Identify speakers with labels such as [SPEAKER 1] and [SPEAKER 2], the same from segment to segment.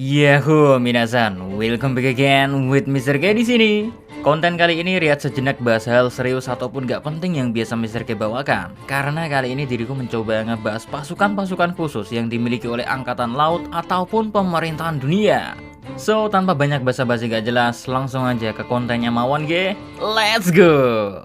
[SPEAKER 1] Yahoo minasan, welcome back again with Mr. K di sini. Konten kali ini Riat sejenak bahas hal serius ataupun gak penting yang biasa Mr. K bawakan. Karena kali ini diriku mencoba ngebahas pasukan-pasukan khusus yang dimiliki oleh Angkatan Laut ataupun pemerintahan dunia. So, tanpa banyak basa-basi gak jelas, langsung aja ke kontennya mawon G. Let's go!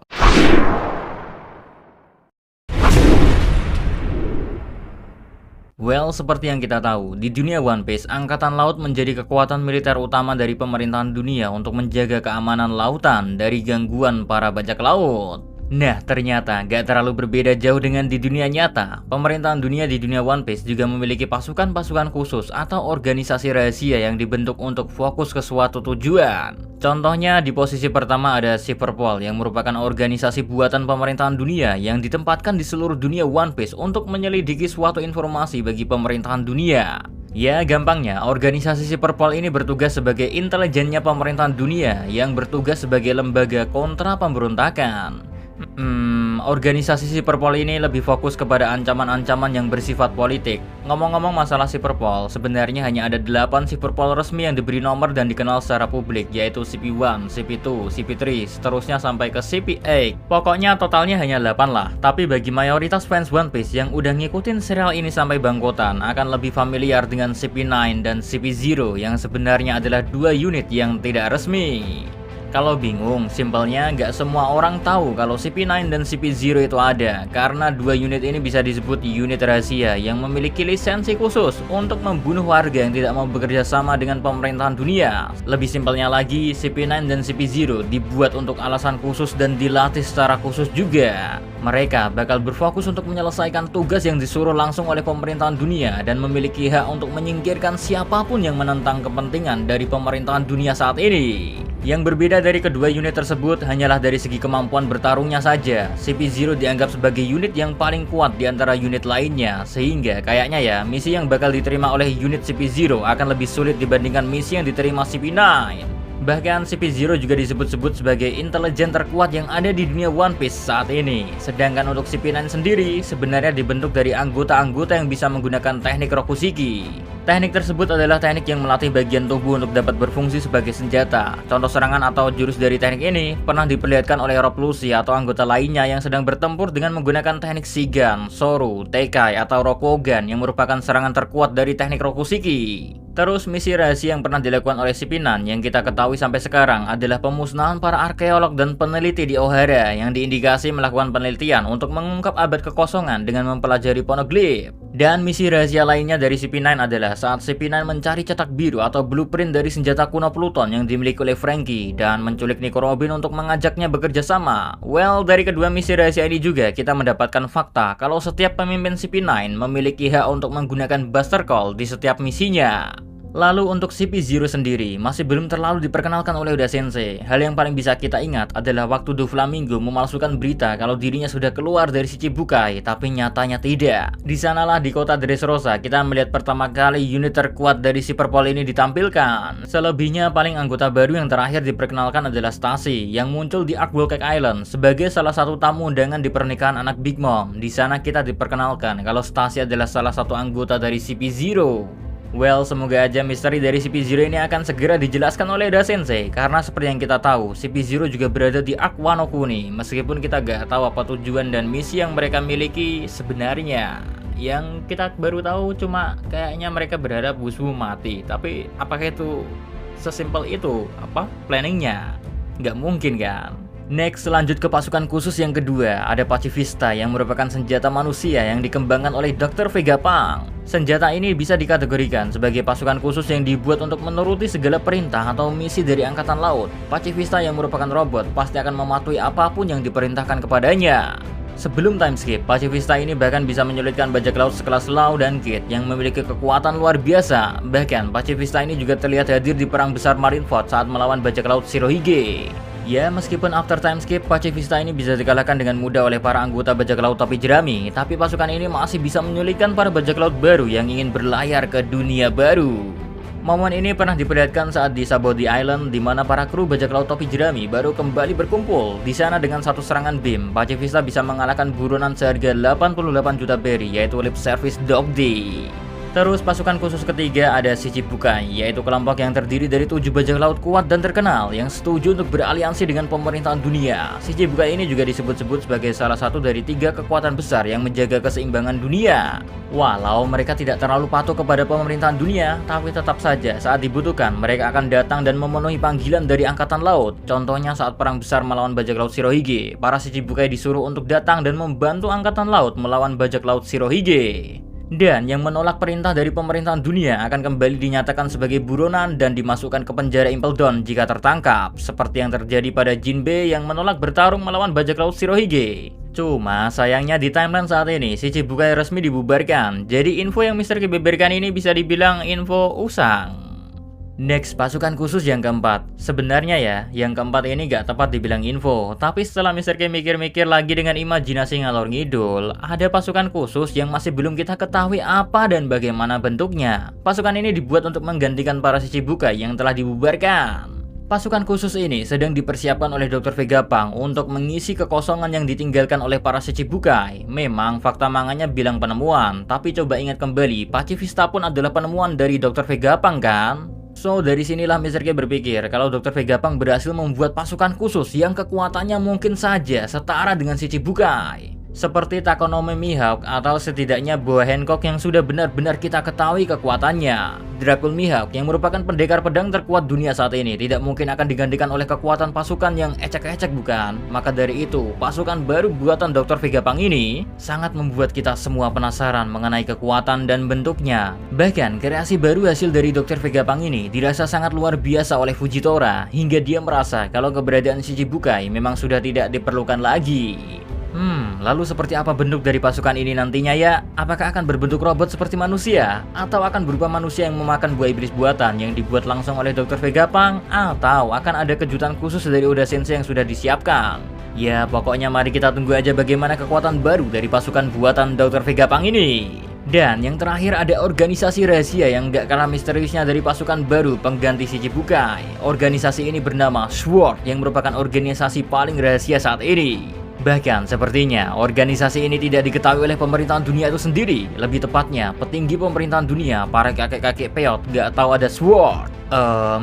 [SPEAKER 1] Well, seperti yang kita tahu, di dunia One Piece, Angkatan Laut menjadi kekuatan militer utama dari pemerintahan dunia untuk menjaga keamanan lautan dari gangguan para bajak laut. Nah, ternyata gak terlalu berbeda jauh dengan di dunia nyata. Pemerintahan dunia di dunia One Piece juga memiliki pasukan-pasukan khusus atau organisasi rahasia yang dibentuk untuk fokus ke suatu tujuan. Contohnya, di posisi pertama ada Cyberpol yang merupakan organisasi buatan pemerintahan dunia yang ditempatkan di seluruh dunia One Piece untuk menyelidiki suatu informasi bagi pemerintahan dunia. Ya, gampangnya, organisasi Cyberpol ini bertugas sebagai intelijennya pemerintahan dunia yang bertugas sebagai lembaga kontra pemberontakan. Organisasi Cyberpol ini lebih fokus kepada ancaman-ancaman yang bersifat politik. Ngomong-ngomong masalah Cyberpol, sebenarnya hanya ada 8 Cyberpol resmi yang diberi nomor dan dikenal secara publik, yaitu CP1, CP2, CP3, seterusnya sampai ke CP8. Pokoknya totalnya hanya 8 lah, tapi bagi mayoritas fans One Piece yang udah ngikutin serial ini sampai bangkotan akan lebih familiar dengan CP9 dan CP0 yang sebenarnya adalah 2 unit yang tidak resmi. Kalau bingung, simpelnya nggak semua orang tahu kalau CP9 dan CP0 itu ada, karena 2 unit ini bisa disebut unit rahasia yang memiliki lisensi khusus untuk membunuh warga yang tidak mau bekerja sama dengan pemerintahan dunia. Lebih simpelnya lagi, CP9 dan CP0 dibuat untuk alasan khusus dan dilatih secara khusus juga. Mereka bakal berfokus untuk menyelesaikan tugas yang disuruh langsung oleh pemerintahan dunia dan memiliki hak untuk menyingkirkan siapapun yang menentang kepentingan dari pemerintahan dunia saat ini. Yang berbeda dari kedua unit tersebut hanyalah dari segi kemampuan bertarungnya saja. CP0 dianggap sebagai unit yang paling kuat di antara unit lainnya, sehingga kayaknya ya, misi yang bakal diterima oleh unit CP0 akan lebih sulit dibandingkan misi yang diterima CP9. Bahkan CP0 juga disebut-sebut sebagai intelijen terkuat yang ada di dunia One Piece saat ini. Sedangkan untuk CP9 sendiri sebenarnya dibentuk dari anggota-anggota yang bisa menggunakan teknik Rokushiki. Teknik tersebut adalah teknik yang melatih bagian tubuh untuk dapat berfungsi sebagai senjata. Contoh serangan atau jurus dari teknik ini pernah diperlihatkan oleh Rob Lucci atau anggota lainnya yang sedang bertempur dengan menggunakan teknik Shigan, Soru, Tekai, atau Rokugan yang merupakan serangan terkuat dari teknik Rokushiki. Terus misi rahasia yang pernah dilakukan oleh CP9 yang kita ketahui sampai sekarang adalah pemusnahan para arkeolog dan peneliti di Ohara yang diindikasi melakukan penelitian untuk mengungkap abad kekosongan dengan mempelajari poneglyph. Dan misi rahasia lainnya dari CP9 adalah saat CP9 mencari cetak biru atau blueprint dari senjata kuno Pluton yang dimiliki oleh Franky dan menculik Nico Robin untuk mengajaknya bekerja sama. Well, dari kedua misi rahasia ini juga kita mendapatkan fakta kalau setiap pemimpin CP9 memiliki hak untuk menggunakan Buster Call di setiap misinya. Lalu untuk CP0 sendiri masih belum terlalu diperkenalkan oleh Oda Sensei. Hal yang paling bisa kita ingat adalah waktu Doflamingo memalsukan berita kalau dirinya sudah keluar dari Shichibukai, tapi nyatanya tidak. Di sanalah di kota Dressrosa kita melihat pertama kali unit terkuat dari Cyberpol ini ditampilkan. Selebihnya paling anggota baru yang terakhir diperkenalkan adalah Stacy yang muncul di Arkwell Cake Island sebagai salah satu tamu undangan di pernikahan anak Big Mom. Di sana kita diperkenalkan kalau Stacy adalah salah satu anggota dari CP0. Well, semoga aja misteri dari CP0 ini akan segera dijelaskan oleh Oda Sensei, karena seperti yang kita tahu, CP0 juga berada di Arc Wano Kuni, meskipun kita gak tahu apa tujuan dan misi yang mereka miliki sebenarnya. Yang kita baru tahu cuma kayaknya mereka berharap Busbu mati, tapi apakah itu sesimpel itu planningnya? Gak mungkin kan? Next, lanjut ke pasukan khusus yang kedua, ada Pacifista yang merupakan senjata manusia yang dikembangkan oleh Dr. Vegapunk. Senjata ini bisa dikategorikan sebagai pasukan khusus yang dibuat untuk menuruti segala perintah atau misi dari Angkatan Laut. Pacifista yang merupakan robot pasti akan mematuhi apapun yang diperintahkan kepadanya. Sebelum time skip, Pacifista ini bahkan bisa menyulitkan bajak laut sekelas Law dan Kid yang memiliki kekuatan luar biasa. Bahkan, Pacifista ini juga terlihat hadir di perang besar Marineford saat melawan bajak laut Shirohige. Ya, meskipun after time skip, Pacifista ini bisa dikalahkan dengan mudah oleh para anggota bajak laut topi jerami, tapi pasukan ini masih bisa menyulitkan para bajak laut baru yang ingin berlayar ke dunia baru. Momen ini pernah diperlihatkan saat di Sabodi Island, di mana para kru bajak laut topi jerami baru kembali berkumpul. Di sana dengan satu serangan beam, Pacifista bisa mengalahkan buronan seharga 88 juta berry, yaitu lip service Dog Day. Terus pasukan khusus ketiga ada Shichibukai, yaitu kelompok yang terdiri dari 7 bajak laut kuat dan terkenal yang setuju untuk beraliansi dengan pemerintahan dunia. Shichibukai ini juga disebut-sebut sebagai salah satu dari 3 kekuatan besar yang menjaga keseimbangan dunia. Walau mereka tidak terlalu patuh kepada pemerintahan dunia, tapi tetap saja saat dibutuhkan mereka akan datang dan memenuhi panggilan dari angkatan laut. Contohnya saat perang besar melawan bajak laut Shirohige, para Shichibukai disuruh untuk datang dan membantu angkatan laut melawan bajak laut Shirohige. Dan yang menolak perintah dari pemerintahan dunia akan kembali dinyatakan sebagai buronan dan dimasukkan ke penjara Impel Down jika tertangkap, seperti yang terjadi pada Jinbe yang menolak bertarung melawan bajak laut Shirohige. Cuma sayangnya di timeline saat ini Shichibukai resmi dibubarkan, jadi info yang Mr. K beberkan ini bisa dibilang info usang. Next, pasukan khusus yang keempat. Sebenarnya ya, yang keempat ini gak tepat dibilang info, tapi setelah Mr. K mikir-mikir lagi dengan imajinasi ngalor ngidul, ada pasukan khusus yang masih belum kita ketahui apa dan bagaimana bentuknya. Pasukan ini dibuat untuk menggantikan para Shichibukai yang telah dibubarkan. Pasukan khusus ini sedang dipersiapkan oleh Dr. Vegapunk untuk mengisi kekosongan yang ditinggalkan oleh para Shichibukai. Memang fakta manganya bilang penemuan, tapi coba ingat kembali, Pacifista pun adalah penemuan dari Dr. Vegapunk kan? So, dari sinilah Mr. K berpikir kalau Dr. Vegapunk berhasil membuat pasukan khusus yang kekuatannya mungkin saja setara dengan Shichibukai. Seperti Takonome Mihawk atau setidaknya Boa Hancock yang sudah benar-benar kita ketahui kekuatannya. Dracul Mihawk yang merupakan pendekar pedang terkuat dunia saat ini tidak mungkin akan digantikan oleh kekuatan pasukan yang ecek-ecek bukan? Maka dari itu, pasukan baru buatan Dr. Vegapunk ini sangat membuat kita semua penasaran mengenai kekuatan dan bentuknya. Bahkan kreasi baru hasil dari Dr. Vegapunk ini dirasa sangat luar biasa oleh Fujitora hingga dia merasa kalau keberadaan Shichibukai memang sudah tidak diperlukan lagi. Lalu seperti apa bentuk dari pasukan ini nantinya ya? Apakah akan berbentuk robot seperti manusia? Atau akan berupa manusia yang memakan buah iblis buatan yang dibuat langsung oleh Dr. Vegapunk? Atau akan ada kejutan khusus dari Oda Sensei yang sudah disiapkan? Ya pokoknya mari kita tunggu aja bagaimana kekuatan baru dari pasukan buatan Dr. Vegapunk ini. Dan yang terakhir ada organisasi rahasia yang gak kalah misteriusnya dari pasukan baru pengganti Shichibukai. Organisasi ini bernama SWORD yang merupakan organisasi paling rahasia saat ini. Bahkan sepertinya organisasi ini tidak diketahui oleh pemerintahan dunia itu sendiri. Lebih tepatnya petinggi pemerintahan dunia, para kakek-kakek peot gak tahu ada SWORD.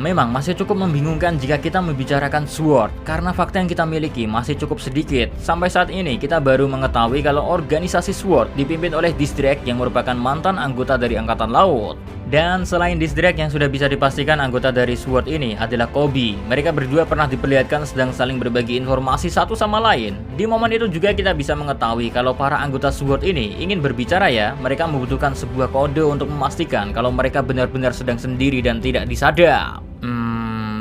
[SPEAKER 1] Memang masih cukup membingungkan jika kita membicarakan SWORD karena fakta yang kita miliki masih cukup sedikit. Sampai saat ini kita baru mengetahui kalau organisasi SWORD dipimpin oleh Distrak yang merupakan mantan anggota dari Angkatan Laut. Dan selain Distrak yang sudah bisa dipastikan anggota dari SWORD ini adalah Kobe. Mereka berdua pernah diperlihatkan sedang saling berbagi informasi satu sama lain. Di momen itu juga kita bisa mengetahui kalau para anggota SWORD ini ingin berbicara ya. Mereka membutuhkan sebuah kode untuk memastikan kalau mereka benar-benar sedang sendiri dan tidak disadap.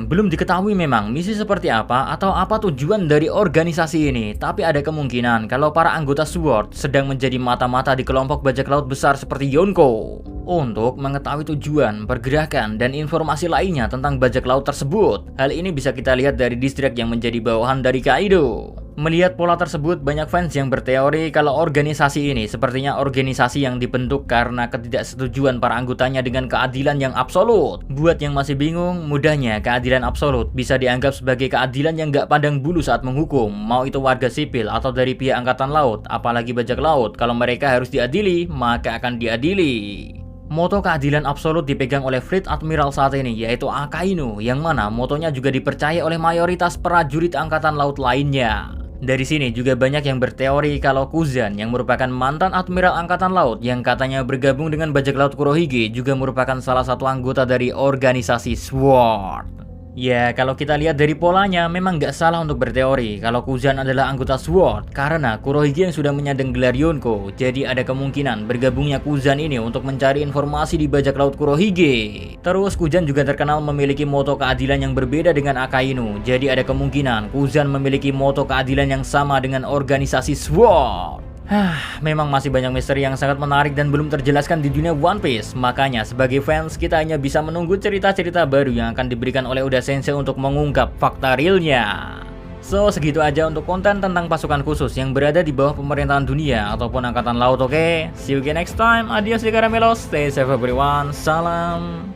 [SPEAKER 1] Belum diketahui memang misi seperti apa atau apa tujuan dari organisasi ini. Tapi ada kemungkinan kalau para anggota SWORD sedang menjadi mata-mata di kelompok bajak laut besar seperti Yonko untuk mengetahui tujuan, pergerakan, dan informasi lainnya tentang bajak laut tersebut. Hal ini bisa kita lihat dari Distrak yang menjadi bawahan dari Kaido. Melihat pola tersebut, banyak fans yang berteori kalau organisasi ini sepertinya organisasi yang dibentuk karena ketidaksetujuan para anggotanya dengan keadilan yang absolut. Buat yang masih bingung, mudahnya keadilan absolut bisa dianggap sebagai keadilan yang gak pandang bulu saat menghukum, mau itu warga sipil atau dari pihak angkatan laut, apalagi bajak laut. Kalau mereka harus diadili, maka akan diadili. Moto keadilan absolut dipegang oleh Fleet Admiral saat ini, yaitu Akainu, yang mana motonya juga dipercaya oleh mayoritas prajurit angkatan laut lainnya. Dari sini juga banyak yang berteori kalau Kuzan yang merupakan mantan Admiral Angkatan Laut yang katanya bergabung dengan bajak laut Kurohige juga merupakan salah satu anggota dari organisasi SWORD. Ya, kalau kita lihat dari polanya memang gak salah untuk berteori kalau Kuzan adalah anggota SWORD karena Kurohige yang sudah menyandang gelar Yonko. Jadi ada kemungkinan bergabungnya Kuzan ini untuk mencari informasi di bajak laut Kurohige. Terus Kuzan juga terkenal memiliki moto keadilan yang berbeda dengan Akainu. Jadi ada kemungkinan Kuzan memiliki moto keadilan yang sama dengan organisasi SWORD. Memang masih banyak misteri yang sangat menarik dan belum terjelaskan di dunia One Piece. Makanya sebagai fans kita hanya bisa menunggu cerita-cerita baru yang akan diberikan oleh Oda Sensei untuk mengungkap fakta realnya. So segitu aja untuk konten tentang pasukan khusus yang berada di bawah pemerintahan dunia ataupun angkatan laut. Oke, see you again next time. Adios di Caramelos, stay safe everyone, salam.